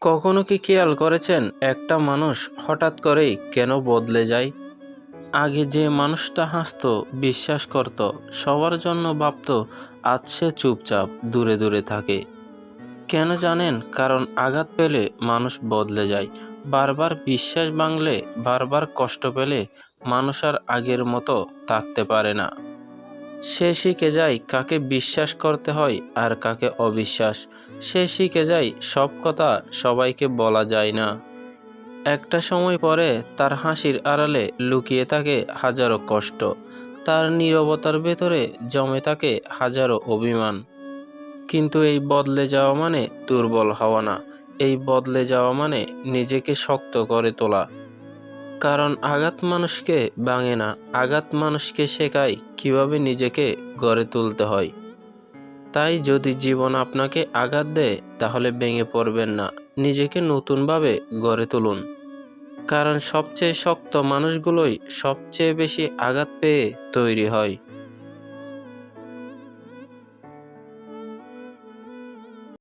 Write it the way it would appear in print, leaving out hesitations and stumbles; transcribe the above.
কখনো কি খেয়াল করেছেন একটা মানুষ হঠাৎ করেই কেন বদলে যায়? আগে যে মানুষটা হাসতো, বিশ্বাস করত, সবার জন্য ভাবতো, আজ সে চুপচাপ দূরে দূরে থাকে। কেন জানেন? কারণ আঘাত পেলে মানুষ বদলে যায়। বারবার বিশ্বাস ভাঙলে, বারবার কষ্ট পেলে মানুষ আর আগের মতো থাকতে পারে না। সে শিখে যায় কাকে বিশ্বাস করতে হয় আর কাকে অবিশ্বাস। সে শিখে যায় সব কথা সবাইকে বলা যায় না। একটা সময় পরে তার হাসির আড়ালে লুকিয়ে থাকে হাজারো কষ্ট। তার নীরবতার ভেতরে জমে থাকে হাজারো অভিমান। কিন্তু এই বদলে যাওয়া মানে দুর্বল হওয়া না। এই বদলে যাওয়া মানে নিজেকে শক্ত করে তোলা। কারণ আঘাত মানুষকে ভাঙে না, আঘাত মানুষকে শেখায় কিভাবে নিজেকে গড়ে তুলতে হয়। তাই যদি জীবন আপনাকে আঘাত দেয়, তাহলে ভেঙে পড়বেন না, নিজেকে নতুনভাবে গড়ে তুলুন। কারণ সবচেয়ে শক্ত মানুষগুলোই সবচেয়ে বেশি আঘাত পেয়ে তৈরি হয়।